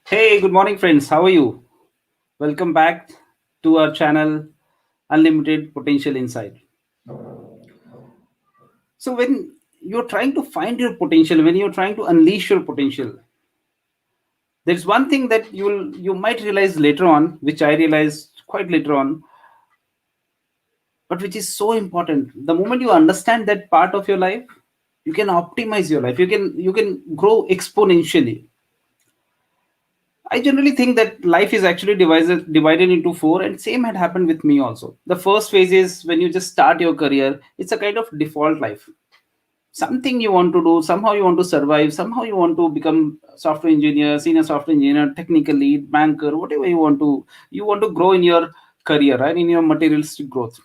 Hey, good morning, friends. How are you? Welcome back to our channel, Unlimited Potential Insight. So, when you're trying to find your potential, when you're trying to unleash your potential, there's one thing that you might realize later on, which I realized quite later on, but which is so important. The moment you understand that part of your life, you can optimize your life. You can grow exponentially. I generally think that life is actually divided into four, and same had happened with me also. The first phase is when you just start your career. It's a kind of default life. Something you want to do, somehow you want to survive, somehow you want to become software engineer, senior software engineer, technical lead, banker, whatever you want to. You want to grow in your career, right? In your materialistic growth.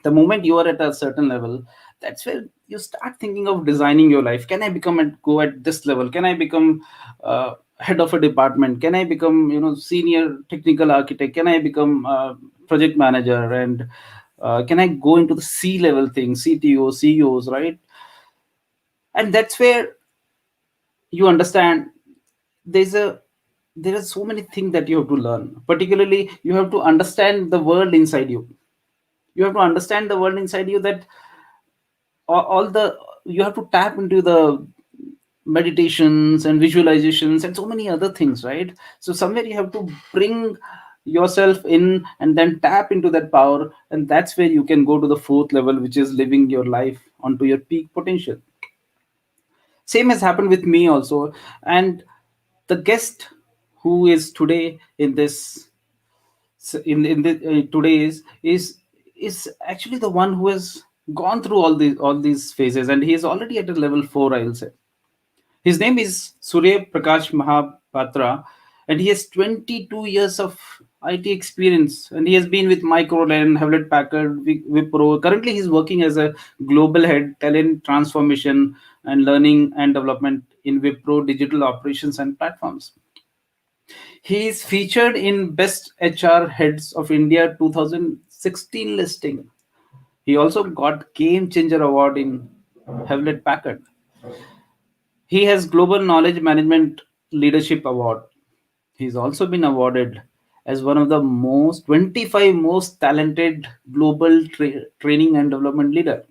The moment you are at a certain level, that's where you start thinking of designing your life. Can I become and go at this level? Can I become head of a department? Can I become senior technical architect? Can I become project manager? And can I go into the C level things, CTO, CEOs, right? And that's where you understand there's a there are so many things that you have to learn. Particularly, you have to understand the world inside you. You have to understand the world inside you, that all the you have to tap into the meditations and visualizations and so many other things, right? So somewhere you have to bring yourself in and then tap into that power, and that's where you can go to the fourth level, which is living your life onto your peak potential. Same has happened with me also. And the guest who is today in this in the today is actually the one who has gone through all these phases, and he is already at a level 4, I'll say. His name is Surya Prakash Mohapatra, and he has 22 years of IT experience, and he has been with Microland, Hewlett Packard, Wipro. Currently, he's working as a global head, talent transformation and learning and development in Wipro digital operations and platforms. He is featured in Best HR Heads of India 2016 listing. He also got Game Changer Award in Hewlett Packard. He has Global Knowledge Management Leadership Award. He's also been awarded as one of the most 25 most talented global training and development leader.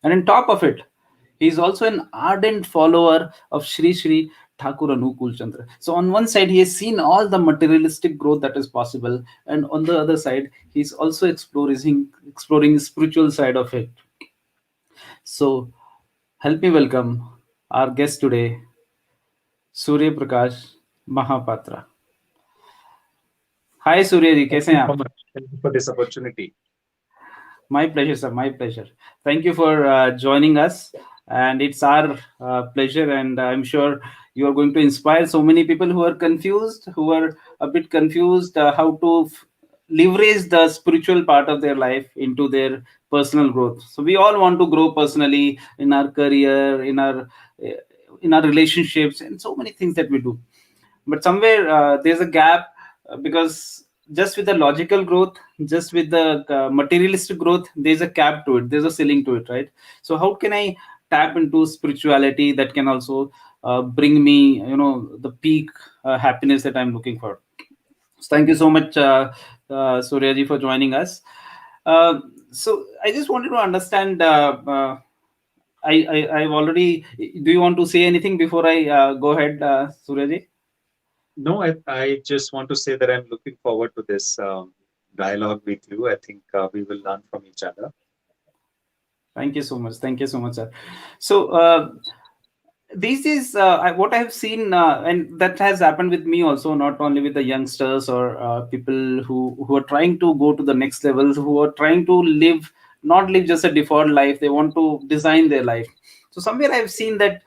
And on top of it, he is also an ardent follower of Sri Sri Thakurji. So on one side, he has seen all the materialistic growth that is possible, and on the other side, he's also exploring the spiritual side of it. So help me welcome our guest today, Surya Prakash Mahapatra. Hi Surya ji, Thank कैसे you हैं so आप? much. Thank you for this opportunity. My pleasure, sir. My pleasure. Thank you for joining us, and it's our pleasure. And I'm sure you are going to inspire so many people who are confused, who are a bit confused how to leverage the spiritual part of their life into their personal growth. So we all want to grow personally in our career, uh, in our relationships, and so many things that we do. But somewhere there's a gap, because just with the logical growth, just with the materialistic growth, there's a cap to it, there's a ceiling to it, right? So how can I tap into spirituality that can also bring me the peak happiness that I'm looking for? So thank you so much, Surya ji, for joining us. So I just wanted to understand, I've already, do you want to say anything before I go ahead, Surya ji? No, I just want to say that I'm looking forward to this dialogue with you. I think we will learn from each other. Thank you so much. Thank you so much, sir. So, this is what I have seen, and that has happened with me also, not only with the youngsters or people who are trying to go to the next level, who are trying to live, not live just a default life. They want to design their life. So, somewhere I've seen that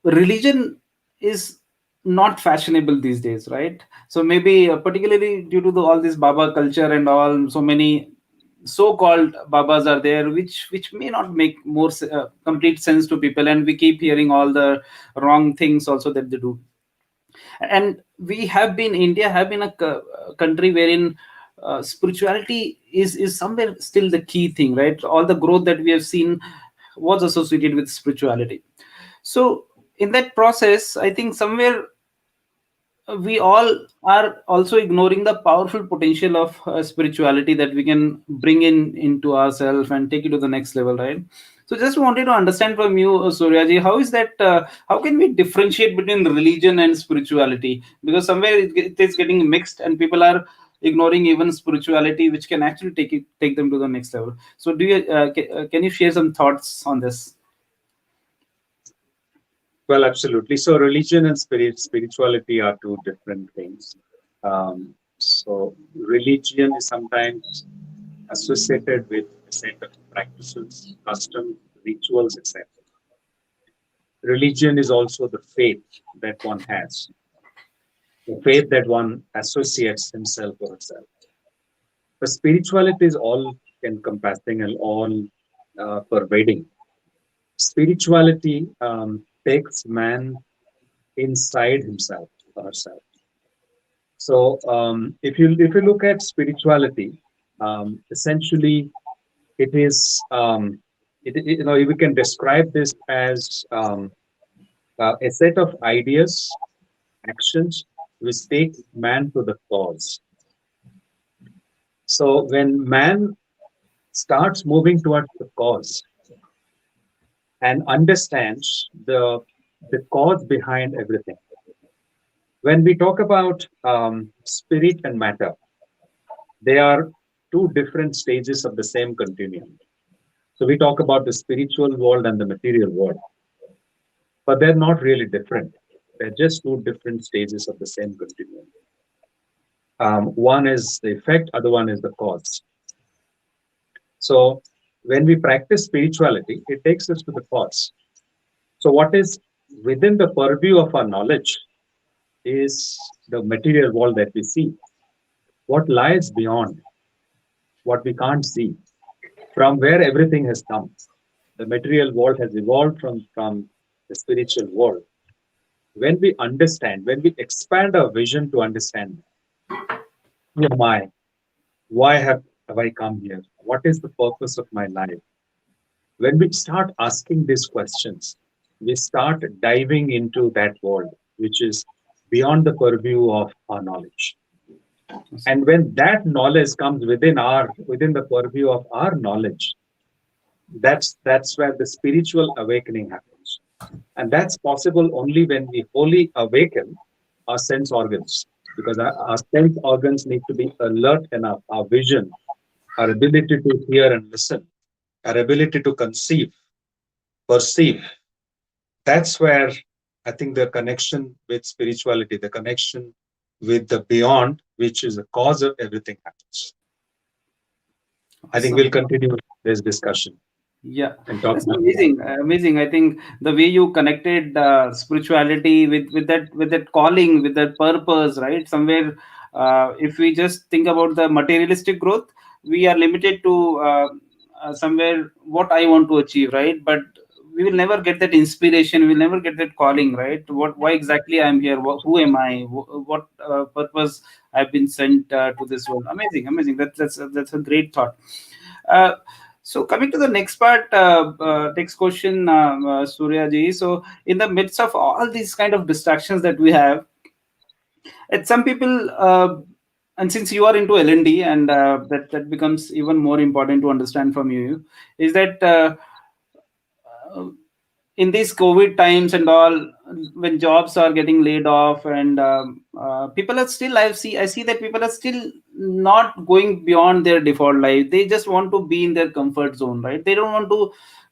religion is not fashionable these days, right? So maybe particularly due to all this Baba culture and all, so many so-called Babas are there, which may not make complete sense to people, and we keep hearing all the wrong things also that they do. And we have been India have been a country wherein spirituality is somewhere still the key thing, right? All the growth that we have seen was associated with spirituality. So in that process, I think somewhere we all are also ignoring the powerful potential of spirituality that we can bring in into ourselves and take it to the next level, right? So just wanted to understand from you, Suryaji, how is that, how can we differentiate between religion and spirituality? Because somewhere it is getting mixed and people are ignoring even spirituality, which can actually take them to the next level. So do you can you share some thoughts on this? Well, absolutely. So religion and spirituality are two different things. So religion is sometimes associated with a set of practices, customs, rituals, etc. Religion is also the faith that one has, the faith that one associates himself or herself. But spirituality is all encompassing and all pervading. Spirituality takes man inside himself or herself. So if you look at spirituality, essentially it is we can describe this as a set of ideas, actions which take man to the cause. So when man starts moving towards the cause and understands the cause behind everything. When we talk about spirit and matter, they are two different stages of the same continuum. So we talk about the spiritual world and the material world, but they're not really different. They're just two different stages of the same continuum. One is the effect, other one is the cause. So when we practice spirituality, it takes us to the cause. So what is within the purview of our knowledge is the material world that we see. What lies beyond, what we can't see, from where everything has come. The material world has evolved from the spiritual world. When we understand, when we expand our vision to understand who am I, why have I come here, what is the purpose of my life, when we start asking these questions, we start diving into that world, which is beyond the purview of our knowledge. And when that knowledge comes within the purview of our knowledge, that's where the spiritual awakening happens. And that's possible only when we wholly awaken our sense organs, because our sense organs need to be alert enough. Our vision, our ability to hear and listen, our ability to conceive, perceive. That's where I think the connection with spirituality, the connection with the beyond, which is the cause of everything, happens. I think we'll Awesome. continue this discussion Yeah, and talk that's more about amazing. Amazing. I think the way you connected spirituality with that calling, with that purpose, right? Somewhere, if we just think about the materialistic growth, we are limited to somewhere what I want to achieve, right? But we will never get that inspiration. We will never get that calling, right? Why exactly I'm here? Who am I? What purpose I've been sent to this world? Amazing, amazing. That's a great thought. Uh, so coming to the next part, next question, Surya ji. So in the midst of all these kind of distractions that we have, and some people, and since you are into L&D, and that becomes even more important to understand from you, is that uh, in these COVID times and all, when jobs are getting laid off, and people are still, I see that people are still not going beyond their default life. They just want to be in their comfort zone, right? They don't want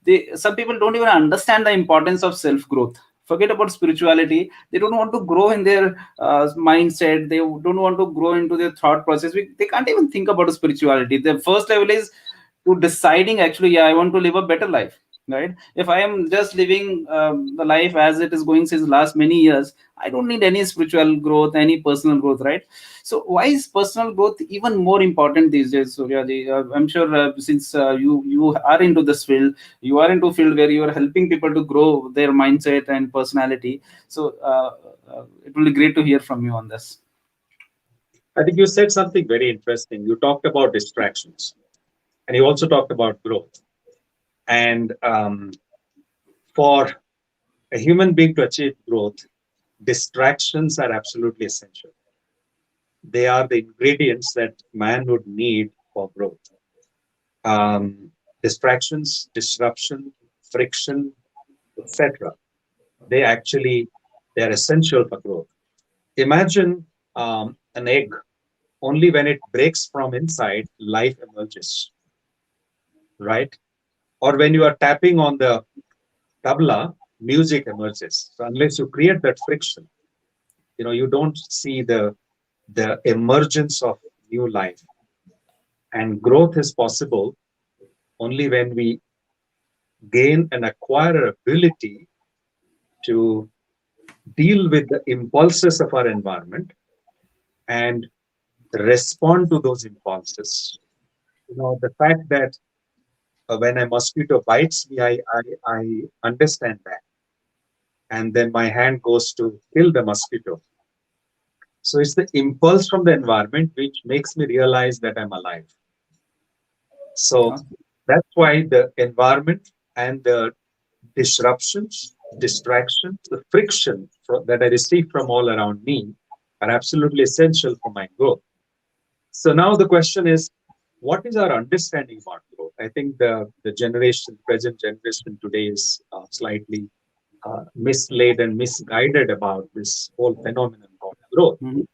to. Some people don't even understand the importance of self growth. Forget about spirituality. They don't want to grow in their mindset. They don't want to grow into their thought process. They can't even think about spirituality. The first level is to deciding, actually, yeah, I want to live a better life, right? If I am just living the life as it is going since last many years, I don't need any spiritual growth, any personal growth, right? So why is personal growth even more important these days, Suryaji? I'm sure, since you are into this field, you are into field where you are helping people to grow their mindset and personality. So it will be great to hear from you on this. I think you said something very interesting. You talked about distractions and you also talked about growth. And for a human being to achieve growth, Distractions are absolutely essential. They are the ingredients that man would need for growth. Um, Distractions, disruption, friction, etc. They actually they're essential for growth. Imagine an egg. Only when it breaks from inside, life emerges, right? Or when you are tapping on the tabla, music emerges. So unless you create that friction, you don't see the emergence of new life. And growth is possible only when we gain and acquire ability to deal with the impulses of our environment and respond to those impulses. The fact that when a mosquito bites me, I understand that. And then my hand goes to kill the mosquito. So it's the impulse from the environment which makes me realize that I'm alive. So Awesome. that's why the environment and the disruptions, distractions, the friction that I receive from all around me are absolutely essential for my growth. So now the question is, what is our understanding about growth? I think the present generation today is slightly misled and misguided about this whole phenomenon called growth. Mhm.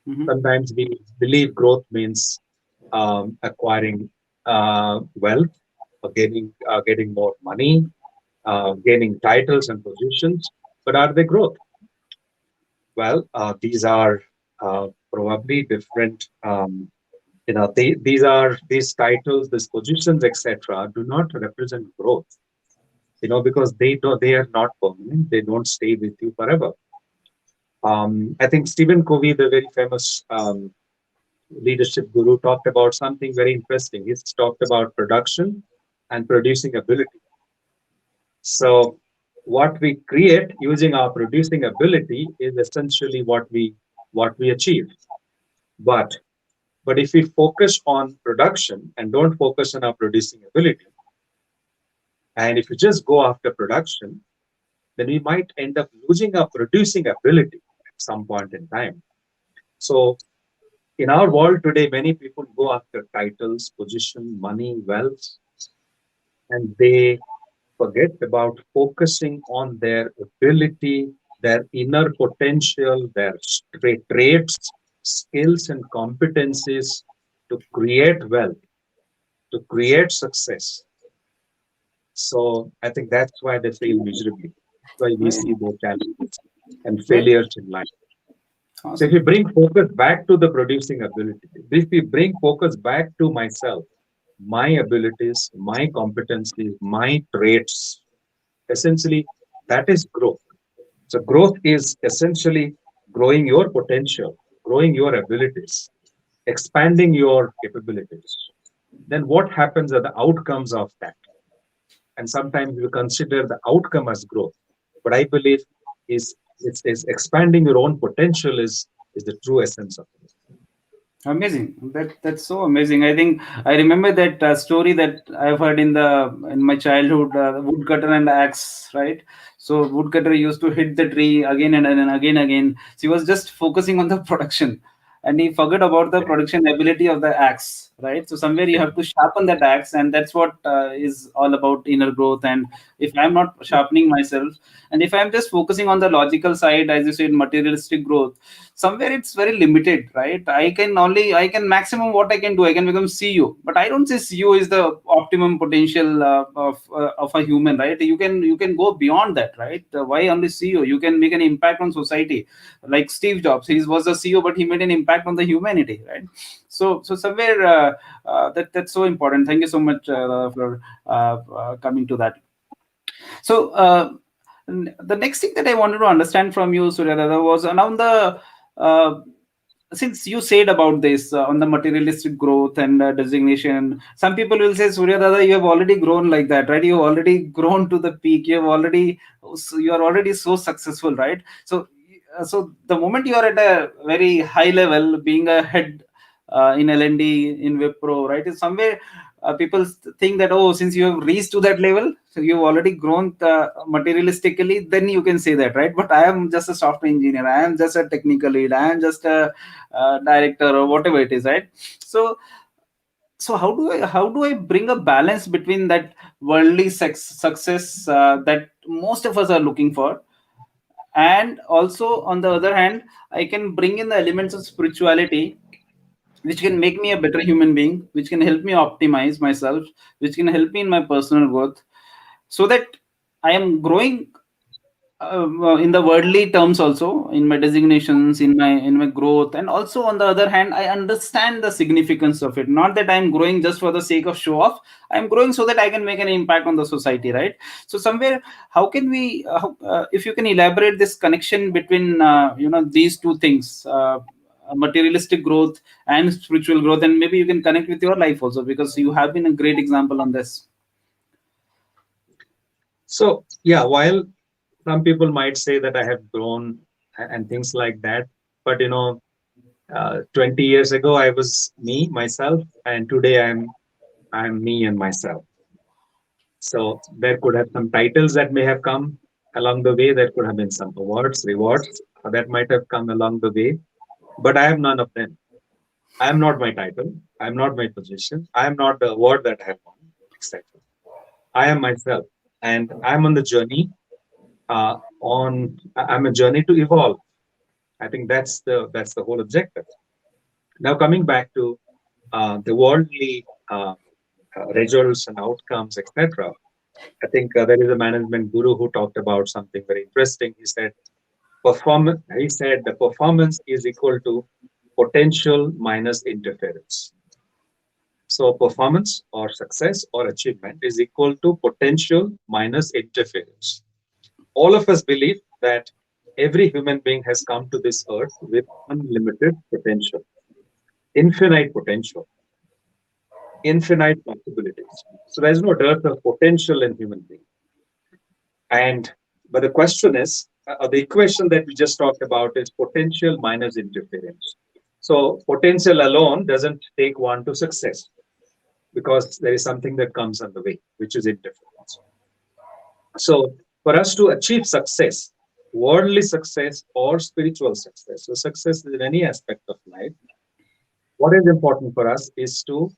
Mhm. Sometimes we believe growth means acquiring wealth, or getting more money, gaining titles and positions. But are they growth? Well, these are probably different. These titles, these positions, etc., do not represent growth. Because they are not permanent. They don't stay with you forever. I think Stephen Covey, the very famous leadership guru, talked about something very interesting. He's talked about production and producing ability. So what we create using our producing ability is essentially what we achieve. But if we focus on production and don't focus on our producing ability, and if we just go after production, then we might end up losing our producing ability at some point in time. So in our world today, many people go after titles, position, money, wealth, and they forget about focusing on their ability, their inner potential, their traits, skills, and competencies to create wealth, to create success. So I think that's why they fail miserably. That's why we Right. see their challenges and Right. failures in life. So if you Awesome. bring focus back to the producing ability, if we bring focus back to myself, my abilities, my competencies, my traits, essentially that is growth. So growth is essentially growing your potential, growing your abilities, expanding your capabilities. Then what happens are the outcomes of that. And sometimes we consider the outcome as growth. But I believe is expanding your own potential is the true essence of it. Amazing. That's so amazing. I think I remember that story that I've heard in my childhood, woodcutter and axe, right? So woodcutter used to hit the tree again and again. So he was just focusing on the production, and he forgot about the Yeah, production ability of the axe, right? So somewhere you yeah, have to sharpen that axe, and that's what is all about inner growth. And if I'm not yeah, sharpening myself, and if I'm just focusing on the logical side, as you said, materialistic growth, somewhere it's very limited, right? I can maximum what I can do, I can become CEO, but I don't say CEO is the optimum potential of a human, right? You can go beyond that, right? Why only CEO? You can make an impact on society, like Steve Jobs. He was a CEO, but he made an impact on the humanity, right? So somewhere that's so important. Thank you so much for coming to that. So the next thing that I wanted to understand from you, Surya Dada, was around the uh, since you said about this on the materialistic growth and designation. Some people will say, Surya Dada, you have already grown like that, right? You have already grown to the peak. You are already so successful, right? So the moment you are at a very high level, being a head in L&D in Wipro, right? Is somewhere. people think that, oh, since you have reached to that level, so you've already grown materialistically, then you can say that, right? But I am just a software engineer, I am just a technical lead, I am just a director, or whatever it is, right? So how do I bring a balance between that worldly success that most of us are looking for, and also on the other hand, I can bring in the elements of spirituality, which can make me a better human being, which can help me optimize myself, which can help me in my personal growth, so that I am growing in the worldly terms, also in my designations, in my growth, and also on the other hand, I understand the significance of it. Not that I'm growing just for the sake of show off. I'm growing so that I can make an impact on the society, right? So somewhere, how can we if you can elaborate this connection between these two things, materialistic growth and spiritual growth, and maybe you can connect with your life also, because you have been a great example on this. So yeah, while some people might say that I have grown and things like that, but 20 years ago I was me myself, and today I'm me and myself. So there could have some titles that may have come along the way. There could have been some awards, rewards that might have come along the way, but I am none of them. I am not my title. I am not my position. I am not the award that I have won, etc. I am myself, and I'm on the journey. I'm a journey to evolve. I think that's the whole objective. Now coming back to the worldly results and outcomes, etc. I think there is a management guru who talked about something very interesting. He said, performance. He said the performance is equal to potential minus interference. So performance or success or achievement is equal to potential minus interference. All of us believe that every human being has come to this earth with unlimited potential, infinite potential, infinite possibilities. So there's no dearth of potential in human being. And but the question is, the equation that we just talked about is potential minus interference. So potential alone doesn't take one to success because there is something that comes on the way, which is interference. So for us to achieve success, worldly success or spiritual success, so success in any aspect of life, what is important for us is to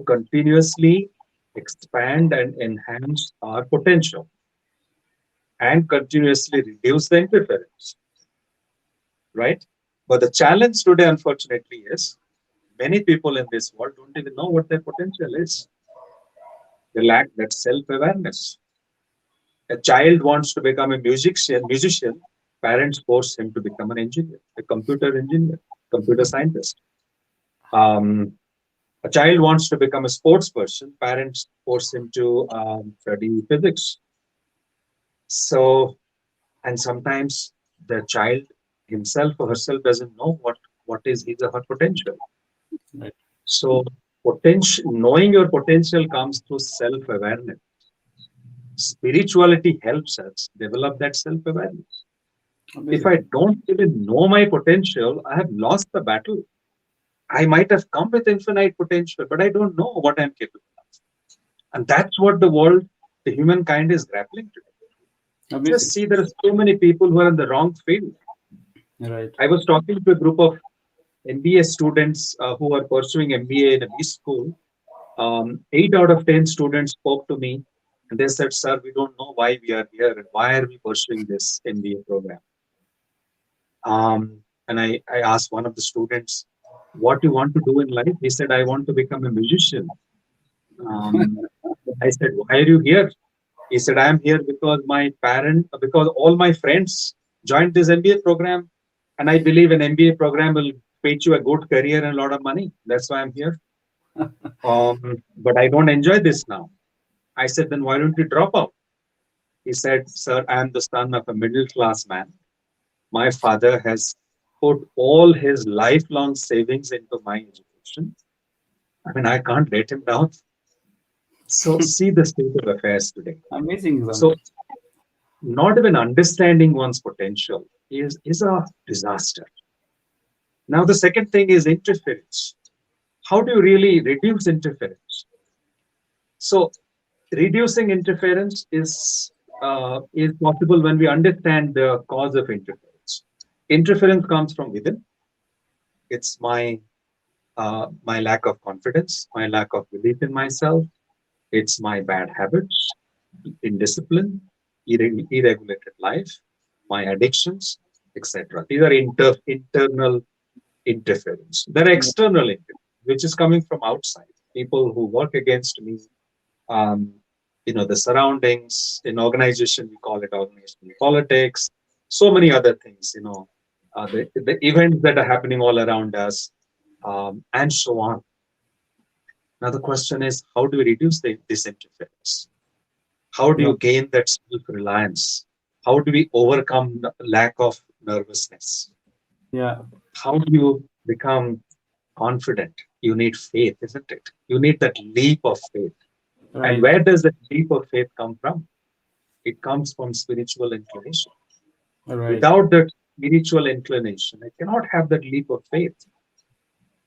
continuously expand and enhance our potential and continuously reduce the interference, right? But the challenge today, unfortunately, is many people in this world don't even know what their potential is. They lack that self-awareness. A child wants to become a musician, parents force him to become an engineer, a computer engineer, computer scientist. Um, a child wants to become a sports person, parents force him to study physics. So, and sometimes the child himself or herself doesn't know what is his or her potential. Right. So, knowing your potential comes through self-awareness. Spirituality helps us develop that self-awareness. If I Amazing. don't even know my potential, I have lost the battle. I might have come with infinite potential, but I don't know what I'm capable of. And that's what the world, the humankind is grappling today. Just Amazing. see there are so many people who are in the wrong field. Right. I was talking to a group of MBA students who are pursuing MBA in a B school. 8 out of 10 students spoke to me and they said, "Sir, we don't know why we are here and why are we pursuing this MBA program?" And I asked one of the students, "What do you want to do in life?" He said, "I want to become a musician." Um, I said, "Why are you here?" He said, "I am here because all my friends joined this MBA program, and I believe an MBA program will pay you a good career and a lot of money. That's why I'm here. But I don't enjoy this now." I said, "Then why don't you drop out?" He said, "Sir, I am the son of a middle class man. My father has put all his lifelong savings into my education. I mean, I can't let him down." So see the state of affairs today. Amazing So example. not even understanding one's potential is a disaster. Now the second thing is interference. How do you really reduce interference? So reducing interference is possible when we understand the cause of interference. Interference comes from within. It's my lack of confidence, my lack of belief in myself. It's my bad habits, indiscipline, irregulated life, my addictions, etc. These are internal interference. There are external interference, which is coming from outside. People who work against me, um, the surroundings in organization, we call it organizational politics, so many other things, the events that are happening all around us, and so on. Now the question is, how do we reduce this interference? How do Yeah. you gain that self-reliance? How do we overcome the lack of nervousness? Yeah. How do you become confident? You need faith, isn't it? You need that leap of faith. And Right. where does that leap of faith come from? It comes from spiritual inclination. Right. Without that spiritual inclination, I cannot have that leap of faith.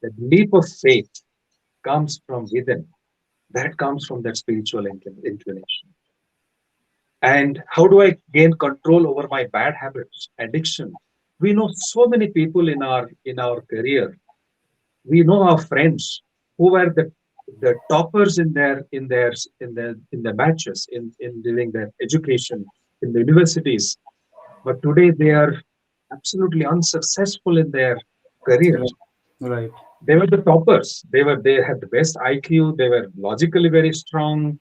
That leap of faith comes from within. That comes from that spiritual inclination. And how do I gain control over my bad habits, addiction? We know so many people in our career. We know our friends who were the toppers in their batches in during their education in the universities, but today they are absolutely unsuccessful in their careers. Right. Right. They were the toppers. They had the best IQ. They were logically very strong.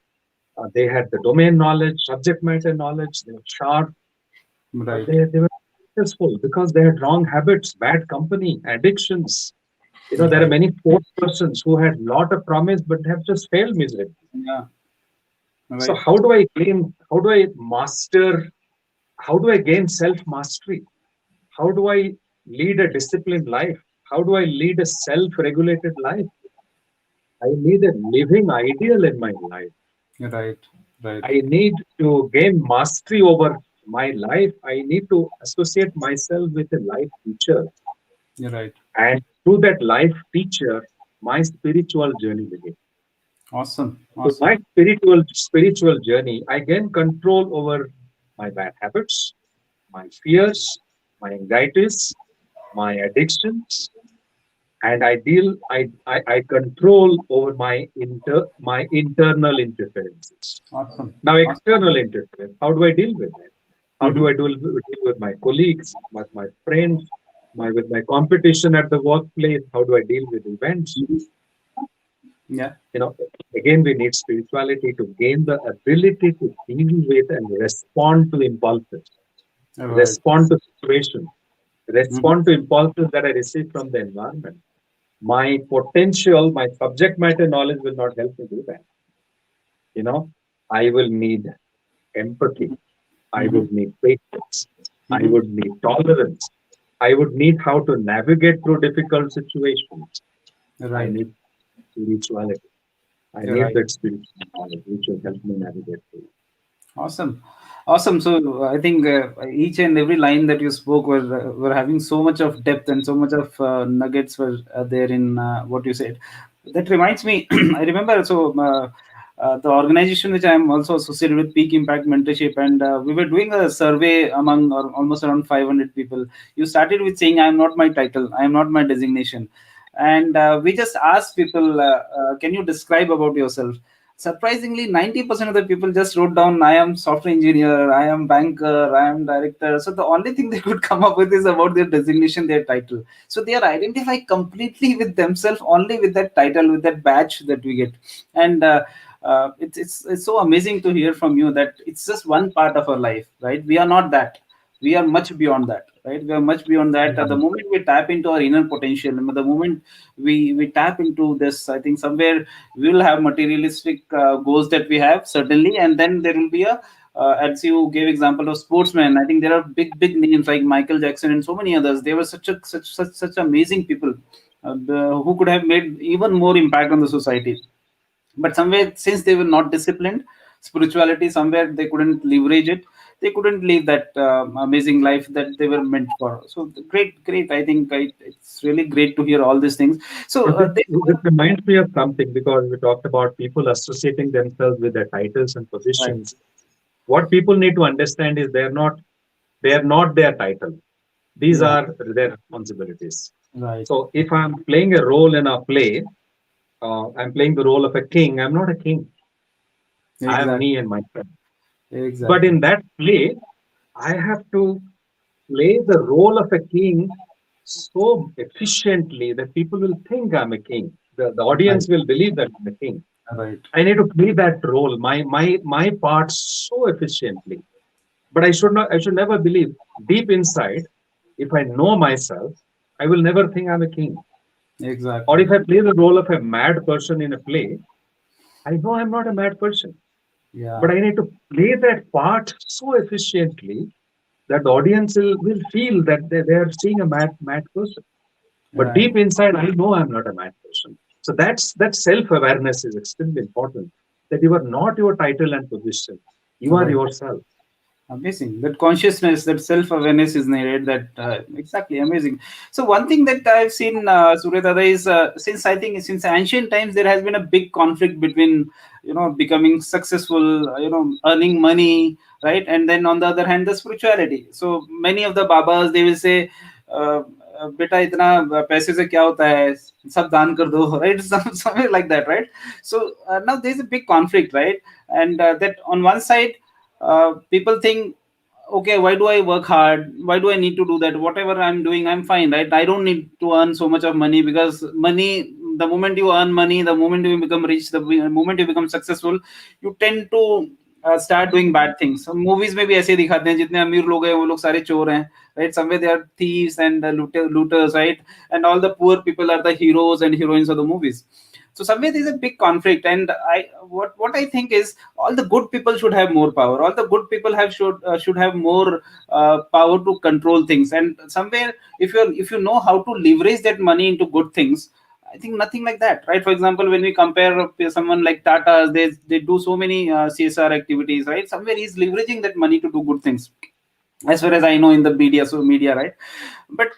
They had the domain knowledge, subject matter knowledge. They were sharp, but Right. they were successful because they had wrong habits, bad company, addictions. There are Right. many poor persons who had lot of promise but have just failed miserably. Yeah. So Right. how do I master, how do I gain self mastery? How do I lead a disciplined life? How do I lead a self regulated life? I need a living ideal in my life. Right. Right. I need to gain mastery over my life. I need to associate myself with a life teacher. You're right. And through that life teacher, my spiritual journey begins. Awesome. So Awesome. my spiritual journey, I gain control over my bad habits, my fears, my anxieties, my addictions, and I control over my internal interferences. Awesome. Now Awesome. external interference, how do I deal with it? How do Mm-hmm. I deal with my colleagues, with my friends, with my competition at the workplace? How do I deal with events? Yeah. You know, Again, we need spirituality to gain the ability to deal with and respond to impulses, Right. respond to situations, Mm-hmm. respond to impulses that I receive from the environment. My potential, my subject matter knowledge will not help me do that. You know, I will need empathy. I Mm-hmm. would need patience. I Mm-hmm. would need tolerance. I would need how to navigate through difficult situations. I Right. need spirituality. I You're need right. that spiritual knowledge which will help me navigate through. Awesome, awesome. So I think each and every line that you spoke were having so much of depth and so much of nuggets were there in what you said. That reminds me, I remember the organization which I am also associated with, Peak Impact Mentorship, and we were doing a survey among almost around 500 people. You started with saying, "I am not my title, I am not my designation," and we just asked people, "Can you describe about yourself?" Surprisingly, 90% of the people just wrote down, "I am software engineer, I am banker, I am director." So the only thing they could come up with is about their designation, their title. So they are identified completely with themselves only with that title, with that badge that we get. And it's so amazing to hear from you that it's just one part of our life, right? We are not that. We are much beyond that, right? We are much beyond that. The Yeah. moment we tap into our inner potential, the moment we tap into this, I think somewhere we will have materialistic goals that we have, certainly, and then there will be a as you gave example of sportsmen. I think there are big names like Michael Jackson and so many others. They were such amazing people who could have made even more impact on the society, but somewhere since they were not disciplined, spirituality somewhere they couldn't leverage it, they couldn't live that amazing life that they were meant for. So great. I think it's really great to hear all these things. So So this reminds me of something because we talked about people associating themselves with their titles and right, positions. What people need to understand is they are not their title. These yeah, are their responsibilities. right, So if I'm playing a role in a play, I'm playing the role of a king. I'm not a king. I am me exactly, and my friend. But exactly, in that play, I have to play the role of a king so efficiently that people will think I'm a king. The right, audience will believe that I'm a king. right, I need to play that role, my part so efficiently. But I should never believe deep inside, if I know myself, I will never think I'm a king. Or exactly, if I play the role of a mad person in a play, I know I'm not a mad person. yeah, But I need to play that part so efficiently that the audience will feel that they are seeing a mad person. But right, deep inside, I know I'm not a mad person. So that self-awareness is extremely important. That you are not your title and position. You are right. yourself. Amazing. That consciousness, that self awareness is needed. That exactly amazing. So one thing that I've seen, Surya Dada, is since I think since ancient times there has been a big conflict between becoming successful, earning money, right, and then on the other hand the spirituality. So many of the babas they will say, uh, बेटा इतना पैसे से क्या होता है सब दान कर दो right something like that right so now there's a big conflict right and that on one side people think okay why do I work hard why do I need to do that whatever I'm doing I'm fine right I don't need to earn so much of money because money the moment you earn money the moment you become rich the moment you become successful you tend to start doing bad things so movies में भी ऐसे ही दिखाते हैं जितने अमीर लोग हैं वो लोग सारे चोर हैं right somewhere they are thieves and looters right and all the poor people are the heroes and heroines of the movies so somewhere there's a big conflict and what I think is all the good people should have more power all the good people should have more power to control things and somewhere if you know how to leverage that money into good things I think nothing like that, right? For example, when we compare someone like Tata, they do so many CSR activities, right? Somewhere he's leveraging that money to do good things as far as I know in the media, right? But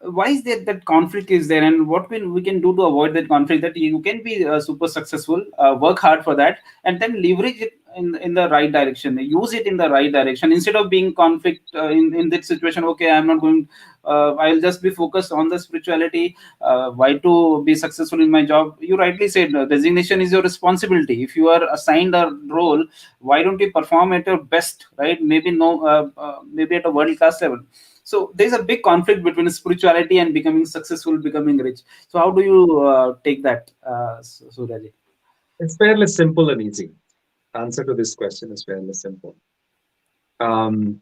why is there that conflict is there, and what we can do to avoid that conflict? That you can be super successful, work hard for that, and then leverage it in the right direction. Use it in the right direction instead of being conflict in that situation. Okay, I'm not going. I'll just be focused on the spirituality. Why to be successful in my job? You rightly said designation is your responsibility. If you are assigned a role, why don't you perform at your best, right? Maybe no, maybe at a world class level. So there's a big conflict between spirituality and becoming successful, becoming rich. So how do you take that, Suraj? It's fairly simple and easy. Answer to this question is fairly simple. Um,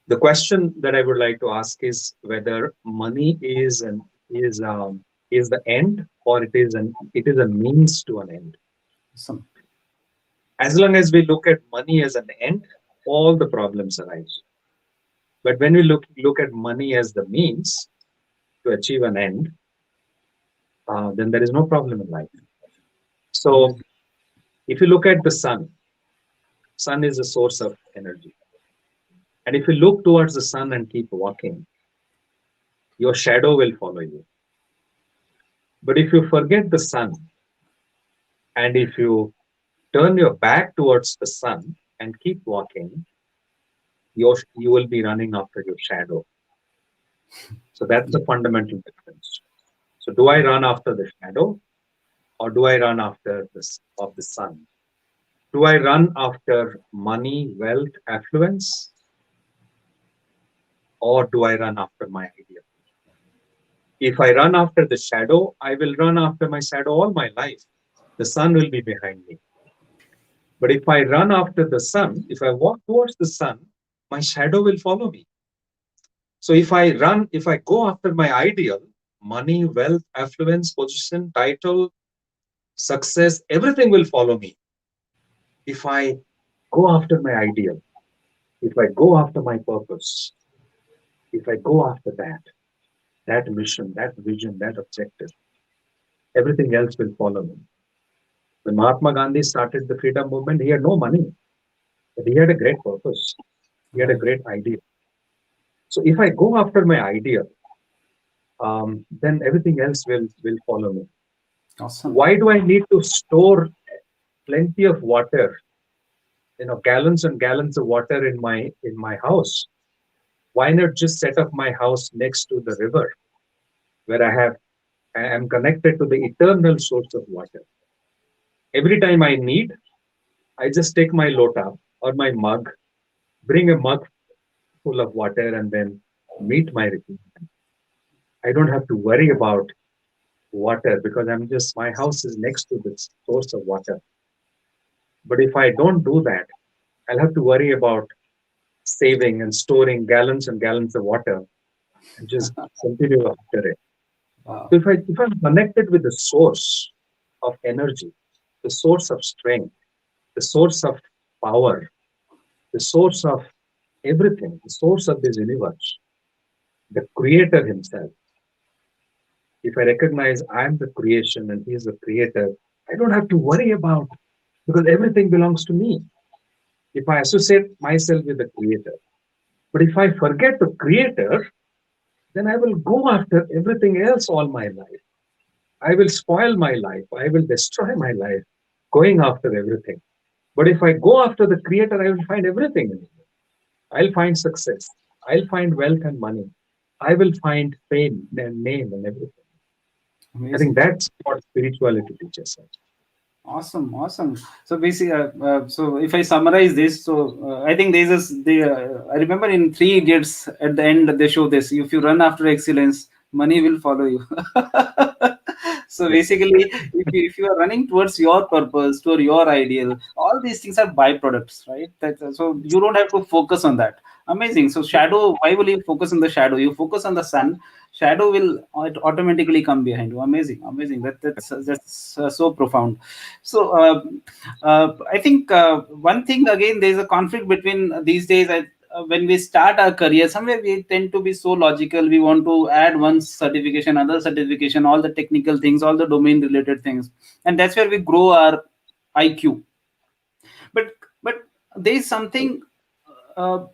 the question that I would like to ask is whether money is the end or it is a means to an end. Some, As long as we look at money as an end, all the problems arise. But when we look at money as the means to achieve an end, then there is no problem in life. So amazing. if you look at the sun is a source of energy. And if you look towards the sun and keep walking, your shadow will follow you. But if you forget the sun and if you turn your back towards the sun and keep walking, you will be running after your shadow. So that's the fundamental difference. So do I run after the shadow or do I run after the sun? Do I run after money, wealth, affluence, or do I run after my ideal? If I run after the shadow, I will run after my shadow all my life. The sun will be behind me. But if I run after the sun, if I walk towards the sun, my shadow will follow me. So if I go after my ideal, money, wealth, affluence, position, title, success, everything will follow me. If I go after my ideal, if I go after my purpose, if I go after that mission, that vision, that objective, everything else will follow me. When Mahatma Gandhi started the freedom movement, he had no money. But he had a great purpose. He had a Right. great idea. So if I go after my idea, then everything else will follow me. Awesome. Why do I need to store plenty of water, gallons and gallons of water in my house? Why not just set up my house next to the river where I am connected to the eternal source of water? Every time I need, I just take my lota or my mug, bring a mug full of water, and then meet my requirement. I don't have to worry about water because my house is next to the source of water. But if I don't do that, I'll have to worry about saving and storing gallons and gallons of water and just continue after it. Wow. So if I'm connected with the source of energy, the source of strength, the source of power, the source of everything, the source of this universe, the creator himself, if I recognize I'm the creation and he is the creator, I don't have to worry about because everything belongs to me. If I associate myself with the creator. But if I forget the creator, then I will go after everything else all my life. I will spoil my life. I will destroy my life going after everything. But if I go after the creator, I will find everything in it. I'll find success. I'll find wealth and money. I will find fame and name and everything. I think Amazing. that's what spirituality teaches us. Awesome, awesome. So basically, so if I summarize this, so I think there's this. I remember in Three Idiots at the end they show this: if you run after excellence, money will follow you. So Yes. basically, if you are running towards your purpose, toward your ideal, all these things are byproducts, right? So you don't have to focus on that. Amazing. So shadow. Why will you focus on the shadow? You focus on the sun. Shadow will automatically come behind you. Amazing, amazing. That's so profound. So I think one thing again, there's a conflict between these days. When we start our career, somewhere we tend to be so logical. We want to add one certification, other certification, all the technical things, all the domain related things, and that's where we grow our IQ. But there is something uh,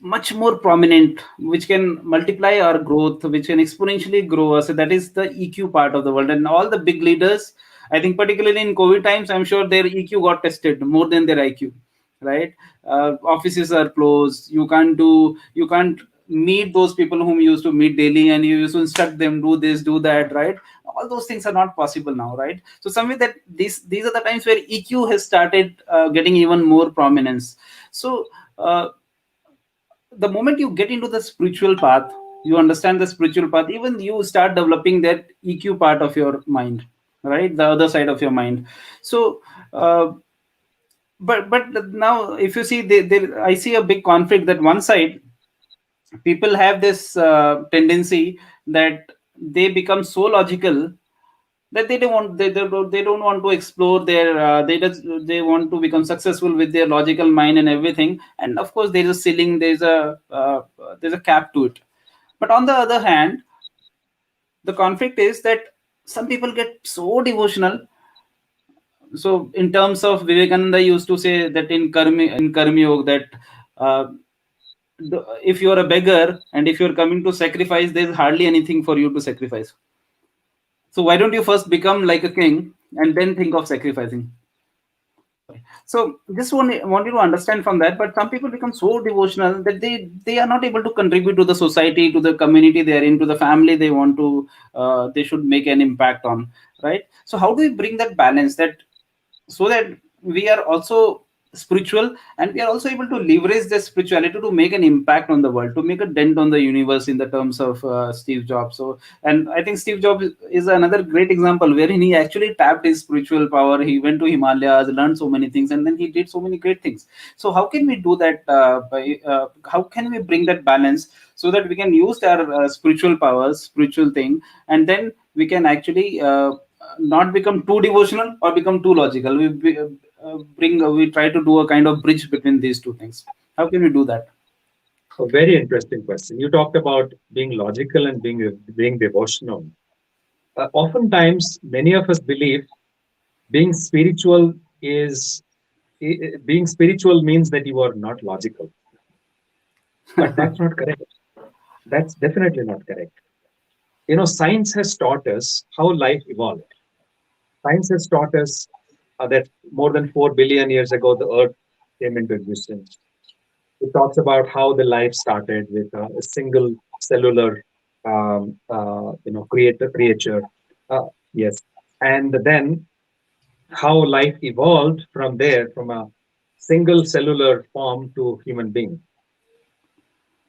much more prominent which can multiply our growth, which can exponentially grow us. So that is the EQ part of the world, and all the big leaders, I think particularly in COVID times, I'm sure their EQ got tested more than their IQ, right? Offices are closed. You can't meet those people whom you used to meet daily, and you used to instruct them, do this, do that, right? All those things are not possible now, right? So somewhere that these are the times where EQ has started getting even more prominence. So the moment you get into the spiritual path, you understand the spiritual path, even you start developing that EQ part of your mind, right? The other side of your mind. So but now if you see, I see a big conflict that one side people have this tendency that they become so logical that they don't want to explore their they want to become successful with their logical mind and everything, and of course there's a ceiling, there's a cap to it. But on the other hand, the conflict is that some people get so devotional. So in terms of Vivekananda used to say that in karmi yoga that uh, if you're a beggar and if you're coming to sacrifice, there's hardly anything for you to sacrifice. So why don't you first become like a king and then think of sacrificing? So just want you to understand from that. But some people become so devotional that they are not able to contribute to the society, to the community they are in, to the family they want to they should make an impact on, right? So how do we bring that balance, that so that we are also spiritual and we are also able to leverage the spirituality to make an impact on the world, to make a dent on the universe, in the terms of Steve Jobs. So, and I think Steve Jobs is another great example wherein he actually tapped his spiritual power. He went to Himalayas, learned so many things, and then he did so many great things. So how can we do that, how can we bring that balance so that we can use our spiritual powers, spiritual thing, and then we can actually not become too devotional or become too logical. We try to do a kind of bridge between these two things. How can we do that? A very interesting question. You talked about being logical and being devotional. Oftentimes, many of us believe being spiritual is being spiritual means that you are not logical, but that's not correct. That's definitely not correct. Science has taught us how life evolved. Science has taught us that more than 4 billion years ago, the Earth came into existence. It talks about how the life started with a single cellular, creature. Uh, yes, and then how life evolved from there, from a single cellular form to human being.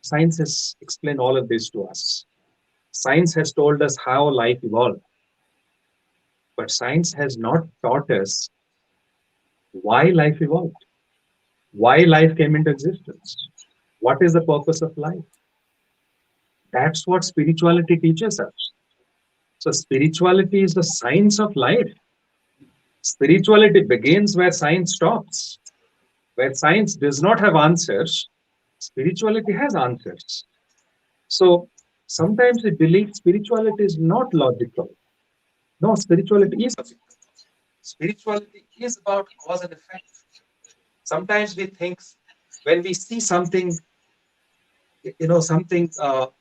Science has explained all of this to us. Science has told us how life evolved, but science has not taught us why life evolved, why life came into existence, what is the purpose of life. That's what spirituality teaches us. So, spirituality is the science of life. Spirituality begins where science stops. Where science does not have answers, spirituality has answers. So, sometimes we believe spirituality is not logical. No, spirituality is logical. Spirituality is about cause and effect. Sometimes we think when we see something, something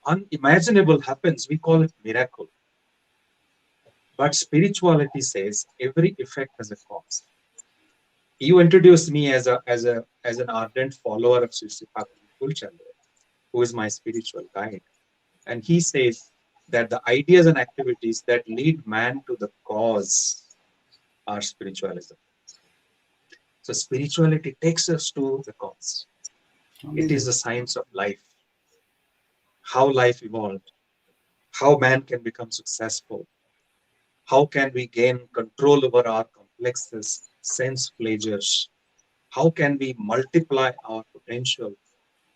unimaginable happens, we call it miracle. But spirituality says every effect has a cause. You introduced me as an ardent follower of Sri Sri Thakurji, who is my spiritual guide, and he says that the ideas and activities that lead man to the cause are spiritualism. So spirituality takes us to the cause. It is Amazing. the science of life, how life evolved, how man can become successful, how can we gain control over our complexes, sense pleasures, how can we multiply our potential.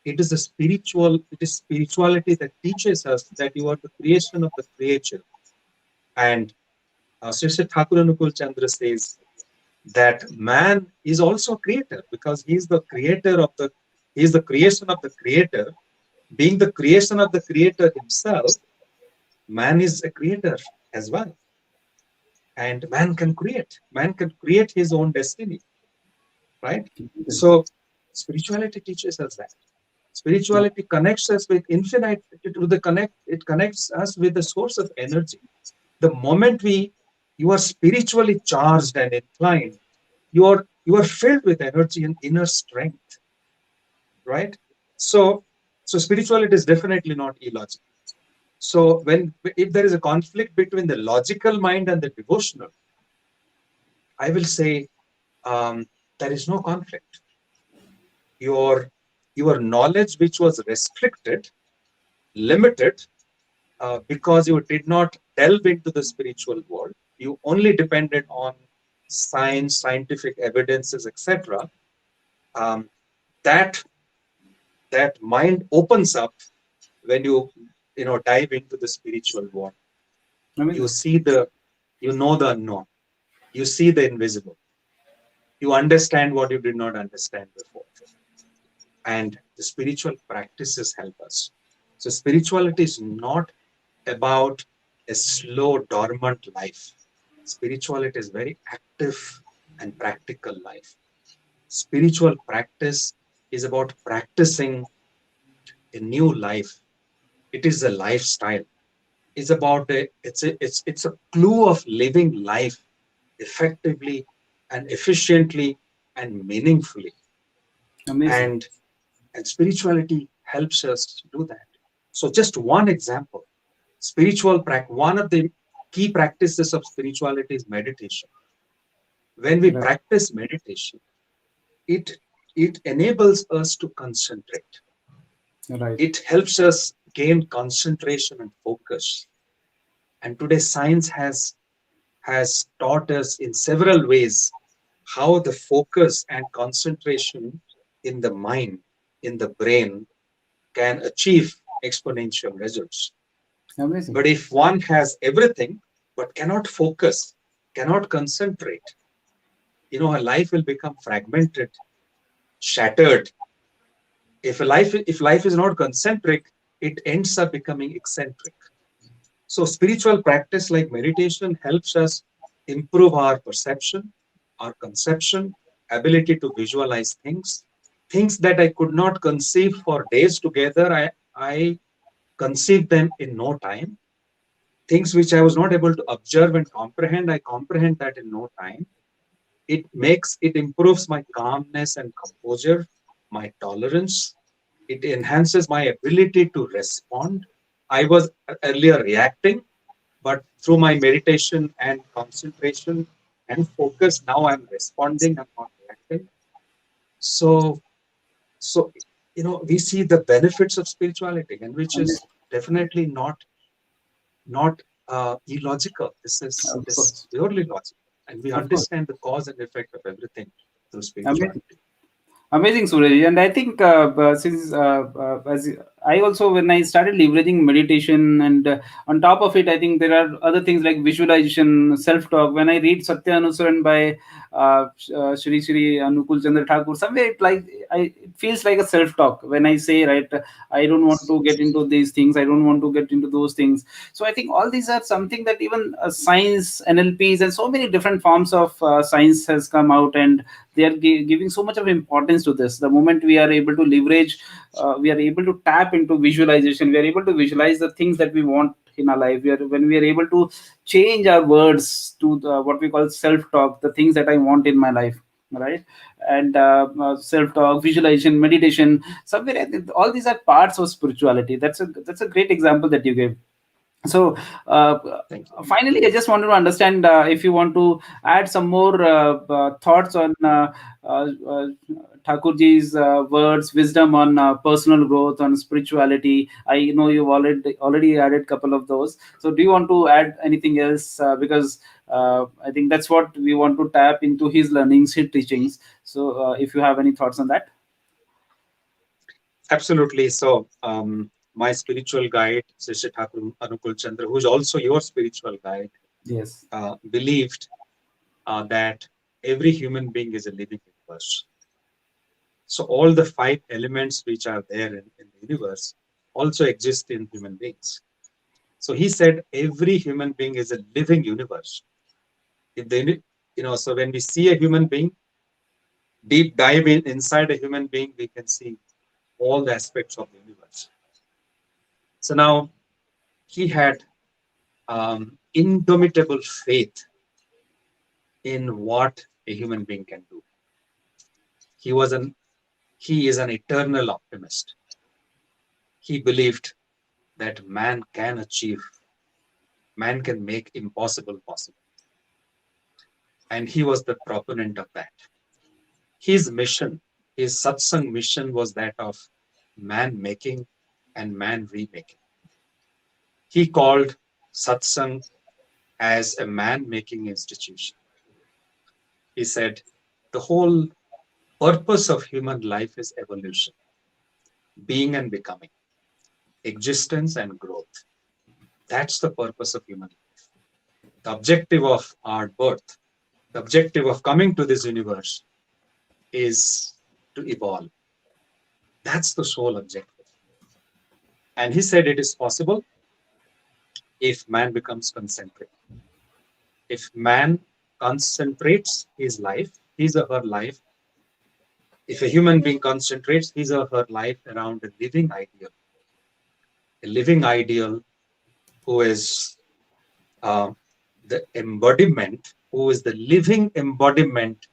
It is spirituality that teaches us that you are the creation of the creature. And Sri Sri Thakur Anukul Chandra says that man is also a creator because he is the creation of the creator. Being the creation of the creator himself, man is a creator as well. And man can create his own destiny, right? So spirituality teaches us that. Spirituality connects us with infinite, it connects us with the source of energy. The moment you are spiritually charged and inclined, you are filled with energy and inner strength, right? So so spirituality is definitely not illogical. So when if there is a conflict between the logical mind and the devotional, I will say there is no conflict. Your your knowledge, which was restricted, limited, because you did not delve into the spiritual world, you only depended on science, scientific evidences, etc. Um, that that mind opens up when you dive into the spiritual world. You Amazing. see you know the unknown, you see the invisible, you understand what you did not understand before, and the spiritual practices help us. So spirituality is not about a slow, dormant life. Spirituality is very active and practical life. Spiritual practice is about practicing a new life. It is a lifestyle. It's a clue of living life effectively and efficiently and meaningfully. Amazing. And and spirituality helps us do that. So just one example, one of the key practices of spirituality is meditation. When we Right. practice meditation, it it enables us to concentrate. Right. It helps us gain concentration and focus. And today science has taught us in several ways how the focus and concentration in the mind, in the brain, can achieve exponential results. Amazing. But if one has everything but cannot focus, cannot concentrate, her life will become fragmented, shattered. If life is not concentric, it ends up becoming eccentric. So spiritual practice like meditation helps us improve our perception, our conception, ability to visualize things that I could not conceive for days together. I conceived them in no time. Things which I was not able to observe and comprehend, I comprehend that in no time. It improves my calmness and composure, my tolerance. It enhances my ability to respond. I was earlier reacting, but through my meditation and concentration and focus, now I'm responding, I'm not reacting. So, so we see the benefits of spirituality, and which Amazing. is definitely not illogical. Of This course. purely logical, and we Of course. understand the cause and effect of everything through Amazing. spirituality. Amazing, Suraj. And I think since I also, when I started leveraging meditation, and on top of it, I think there are other things like visualization, self-talk. When I read Satya Anusaran by Shri Shri Anukul Chandra Thakur, somewhere it feels like a self-talk. When I say, right, I don't want to get into these things, I don't want to get into those things. So I think all these are something that even science, NLPs, and so many different forms of science has come out, and they are giving so much of importance to this. The moment we are able to leverage, we are able to tap into visualization, we are able to visualize the things that we want in our life. When we are able to change our words to what we call self talk, the things that I want in my life, right? And self talk, visualization, meditation, somewhere I think all these are parts of spirituality. That's a great example that you gave. So uh, Thank you. finally, I just wanted to understand if you want to add some more thoughts on uh, Thakurji's words, wisdom on personal growth, on spirituality. I know you've already added a couple of those. So do you want to add anything else? Because I think that's what we want to tap into his learnings, his teachings. So if you have any thoughts on that. Absolutely. So, my spiritual guide, Sister Thakur Anukul Chandra, who is also your spiritual guide, Yes. believed that every human being is a living universe. So, all the five elements which are there in the universe also exist in human beings. So, he said every human being is a living universe. If they, so when we see a human being, deep dive inside a human being, we can see all the aspects of the universe. So now he had indomitable faith in what a human being can do. He was an he is an eternal optimist. He believed that man can make impossible possible, and he was the proponent of that. His mission, his satsang mission, was that of man making and man remaking. He called satsang as a man making institution. He said the whole purpose of human life is evolution, being and becoming, existence and growth. That's the purpose of human life. The objective of our birth, the objective of coming to this universe is to evolve. That's the sole objective. And he said it is possible if man becomes concentric. If man concentrates his life, his or her life, if a human being concentrates his or her life around a living ideal who is uh, the embodiment, who is the living embodiment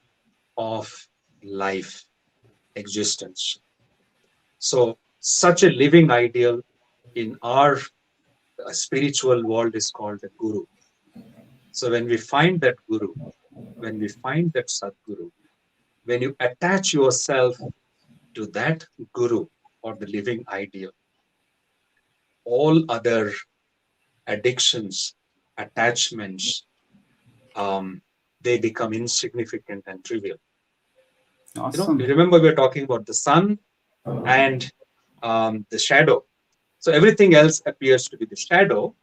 of life, existence. So, such a living ideal in our spiritual world is called a guru. So, when we find that guru, when we find that Sadguru, when you attach yourself to that guru or the living ideal, all other addictions, attachments, they become insignificant and trivial. You Awesome. remember we were talking about the sun and the shadow. So everything else appears to be the shadow,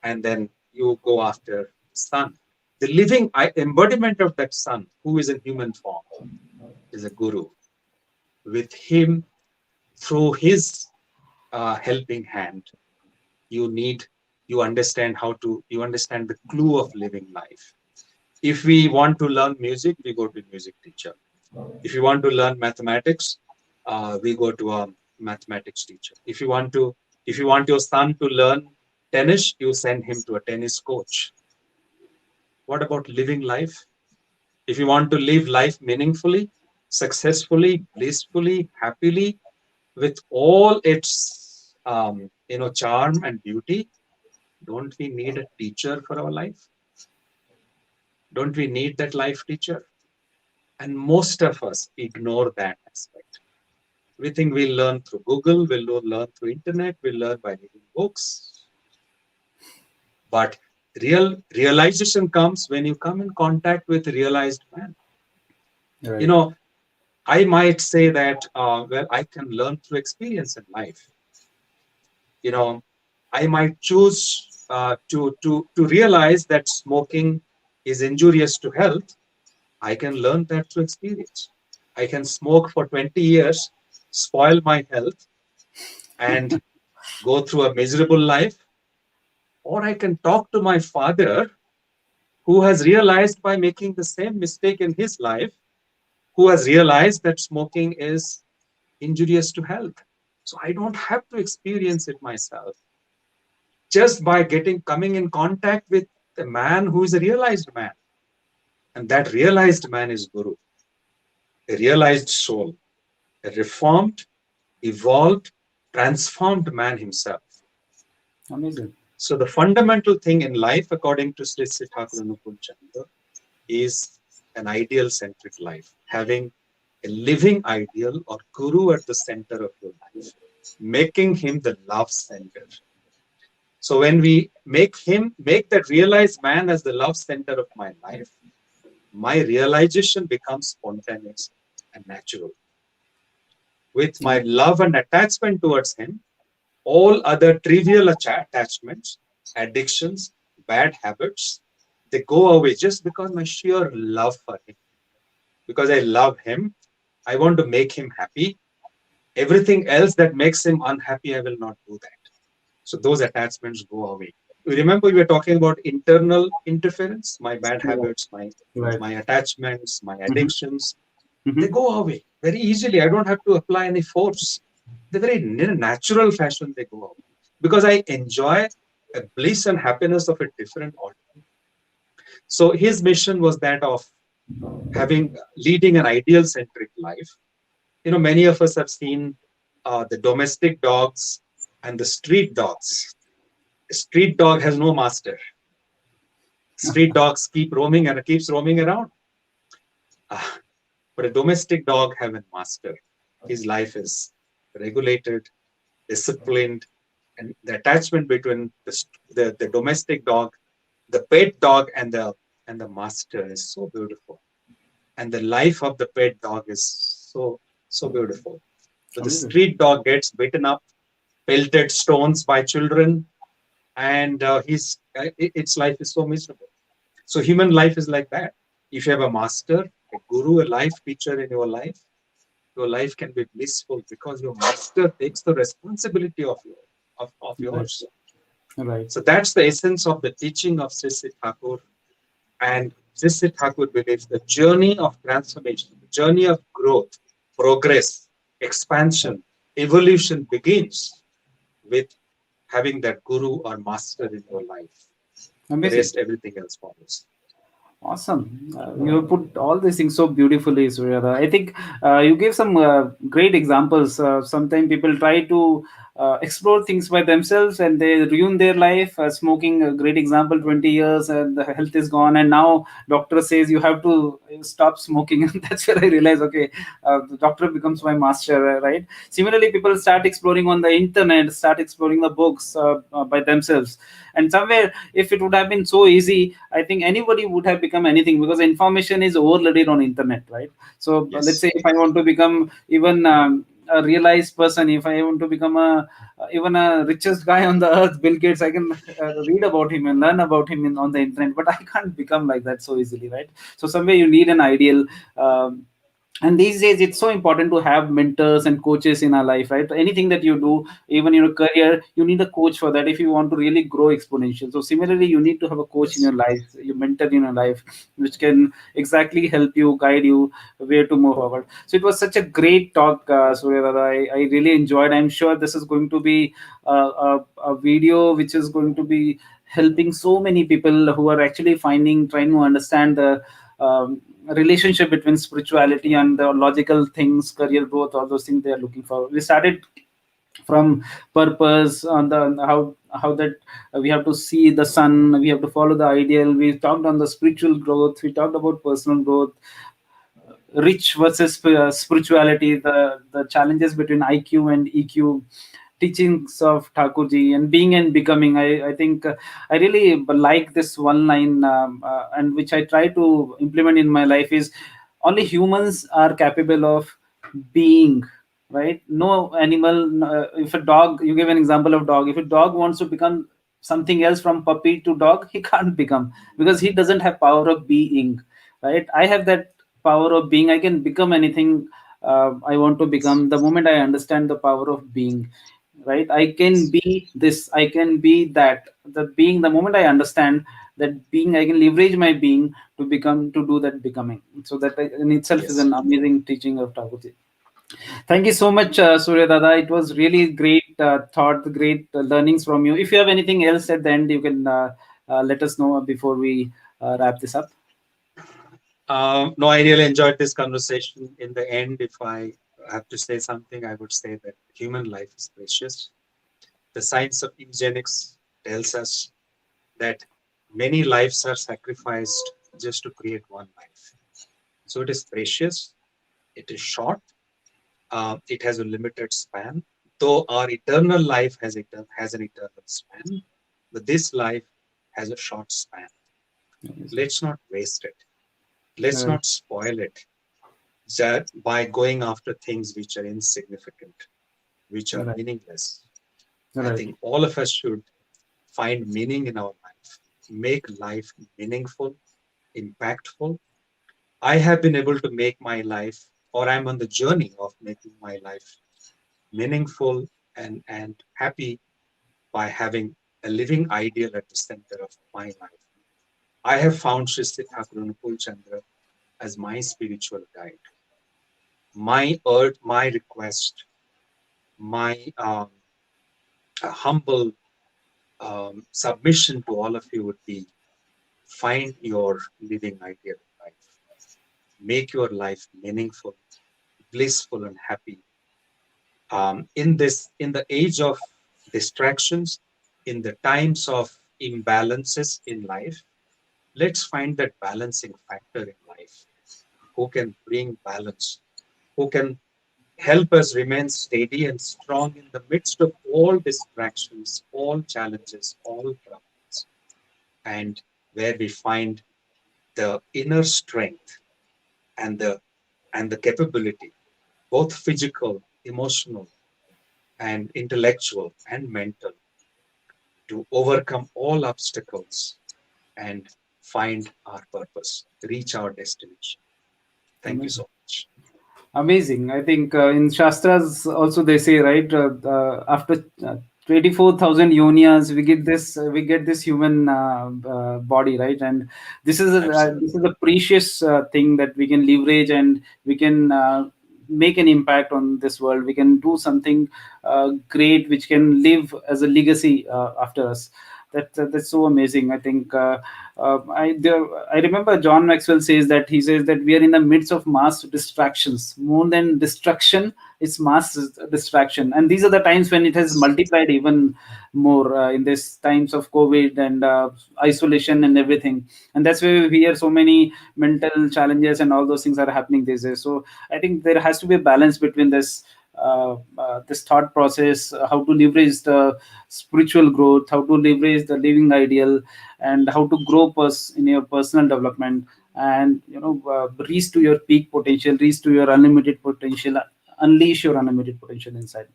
and then you go after the sun. The living embodiment of that sun, who is in human form, is a guru. With him, through his helping hand, you need you understand the clue of living life. If we want to learn music, we go to music teacher. If you want to learn mathematics, we go to a mathematics teacher. If you want your son to learn tennis, you send him to a tennis coach. What about living life? If you want to live life meaningfully, successfully, blissfully, happily, with all its charm and beauty, don't we need a teacher for our life? Don't we need that life teacher? And most of us ignore that aspect. We think we'll learn through Google, we'll learn through internet, we'll learn by reading books. But realization comes when you come in contact with a realized man. You Right. know, I might say that, well, I can learn through experience in life. You know, I might choose to realize that smoking is injurious to health. I can learn that through experience. I can smoke for 20 years, spoil my health, and go through a miserable life. Or I can talk to my father, who has realized by making the same mistake in his life, who has realized that smoking is injurious to health. So I don't have to experience it myself. Just by coming in contact with a man who is a realized man. And that realized man is Guru, a realized soul, a reformed, evolved, transformed man himself. Amazing. So the fundamental thing in life, according to Sri Sri Thakur Chandra, is an ideal centric life, having a living ideal or Guru at the center of your life, making him the love center. So when we make that realized man as the love center of my life, my realization becomes spontaneous and natural. With my love and attachment towards him, all other trivial attachments, addictions, bad habits, they go away just because my sheer love for him. Because I love him, I want to make him happy. Everything else that makes him unhappy, I will not do that. So those attachments go away. Remember, we were talking about internal interference, my bad habits, Right. my attachments, my Mm-hmm. addictions, they Mm-hmm. go away very easily. I don't have to apply any force. The very natural fashion they go away because I enjoy a bliss and happiness of a different order. So his mission was that of leading an ideal centric life. Many of us have seen the domestic dogs and the street dogs. A street dog has no master. Street dogs keeps roaming around. Ah, but a domestic dog have a master. His life is regulated, disciplined, and the attachment between the domestic dog, the pet dog, and the master is so beautiful. And the life of the pet dog is so beautiful. But the Amazing. street dog gets beaten up, pelted stones by children, and its life is so miserable. So human life is like that. If you have a master, a guru, a life teacher in your life can be blissful because your master takes the responsibility of Right. yours. Right. So that's the essence of the teaching of Sri Sri Thakur. And Sri Sri Thakur believes the journey of transformation, the journey of growth, progress, expansion, evolution begins with having that guru or master in your life. The Amazing. rest, everything else follows. Awesome. You have put all these things so beautifully, Surya. I think you gave some great examples. Sometimes people try to explore things by themselves and they ruin their life. Smoking, a great example, 20 years and the health is gone. And now doctor says you have to stop smoking. And that's where I realize, okay, the doctor becomes my master, right? Similarly, people start exploring on the internet, start exploring the books by themselves. And somewhere, if it would have been so easy, I think anybody would have become anything because information is overloaded on internet, right? So let's Yes. say if I want to become even a realized person, if I want to become even a richest guy on the earth, Bill Gates, I can read about him and learn about him on the internet, but I can't become like that so easily, right? So somewhere you need an ideal. Um, And these days it's so important to have mentors and coaches in our life, right? Anything that you do, even in your career, you need a coach for that if you want to really grow exponential. So similarly, you need to have a coach in your Yes. life, your mentor in your life, which can exactly help you, guide you where to move forward. So it was such a great talk, Surya Dada. I really enjoyed. I'm sure this is going to be a video which is going to be helping so many people who are actually trying to understand the relationship between spirituality and the logical things, career growth, all those things they are looking for. We started from purpose on the how that we have to see the sun, we have to follow the ideal. We talked on the spiritual growth, we talked about personal growth, rich versus spirituality, the challenges between IQ and EQ, teachings of Thakurji, and being and becoming. I think I really like this one line, and which I try to implement in my life is only humans are capable of being, right? No animal. If a dog, you give an example of dog. If a dog wants to become something else from puppy to dog, he can't become because he doesn't have power of being, right? I have that power of being. I can become anything I want to Yes. become the moment I understand the power of being, right? I can Yes. be this, I can be that. The being, the moment I understand that being, I can leverage my being to become, to do that becoming. So that in itself is Yes. an amazing teaching of Thakurji. Thank you so much, Surya Dada. It was really great thought, great learnings from you. If you have anything else at the end, you can let us know before we wrap this up. No, I really enjoyed this conversation. In the end, if I have to say something, I would say that human life is precious. The science of eugenics tells us that many lives are sacrificed just to create one life. So it is precious, it is short, it has a limited span. Though our eternal life has an eternal span, but this life has a short span. Let's not waste it. Let's Right, not spoil it by going after things which are insignificant, which are right, meaningless. I right. think all of us should find meaning in our life, make life meaningful, impactful. I have been able to make my life, or I'm on the journey of making my life meaningful and happy by having a living ideal at the center of my life. I have found Sri Sri Thakur Chandra as my spiritual guide. My urge, my request, my humble submission to all of you would be find your living ideal life. Make your life meaningful, blissful, and happy. In the age of distractions, in the times of imbalances in life, let's find that balancing factor in life. Who can bring balance? Who can help us remain steady and strong in the midst of all distractions, all challenges, all problems, and where we find the inner strength and the capability, both physical, emotional, and intellectual and mental, to overcome all obstacles and find our purpose, reach our destination. Thank you Amazing. so much. Amazing. I think in Shastras also they say, right, after 24,000 yonias we get this human body, right? And this Absolutely. is a precious thing that we can leverage, and we can make an impact on this world. We can do something great which can live as a legacy after us. That's so amazing. I think I remember John Maxwell says that, he says that we are in the midst of mass distractions. More than destruction, it's mass distraction, and these are the times when it has Yes. multiplied even more in this times of COVID and isolation and everything. And that's why we hear so many mental challenges and all those things are happening these days. So I think there has to be a balance between this thought process, how to leverage the spiritual growth, how to leverage the living ideal, and how to grow in your personal development, and reach to your peak potential, reach to your unlimited potential, unleash your unlimited potential inside.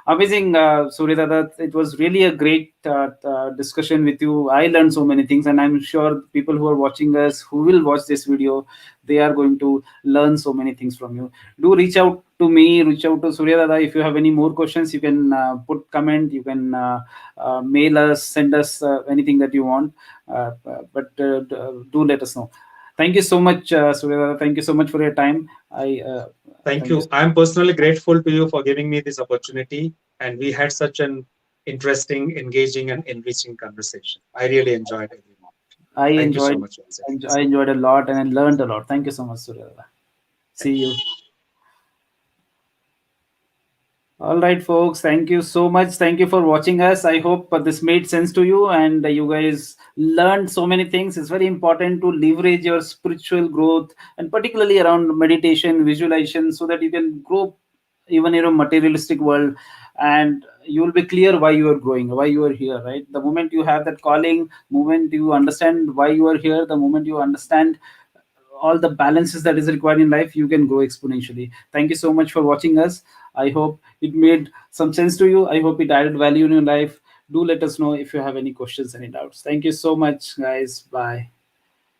Amazing, Surya Dada. It was really a great discussion with you. I learned so many things, and I'm sure people who are watching us, who will watch this video, they are going to learn so many things from you. Do reach out to me, reach out to Surya Dada. If you have any more questions, you can put comment, you can mail us, send us anything that you want. But do let us know. Thank you so much, Surya Dada. Thank you so much for your time. I Thank Thank you. you. I'm personally grateful to you for giving me this opportunity. And we had such an interesting, engaging, and enriching conversation. I really enjoyed every moment. I Thank you so enjoyed much once again. I enjoyed a lot and I learned a lot. Thank you so much, Surya. See Thank you. you. All right, folks. Thank you so much. Thank you for watching us. I hope this made sense to you and you guys learned so many things. It's very important to leverage your spiritual growth and particularly around meditation, visualization, so that you can grow even in a materialistic world, and you will be clear why you are growing, why you are here, right? The moment you have that calling, moment you understand why you are here, the moment you understand all the balances that is required in life, you can grow exponentially. Thank you so much for watching us. I hope it made some sense to you. I hope it added value in your life. Do let us know if you have any questions, any doubts. Thank you so much, guys. Bye.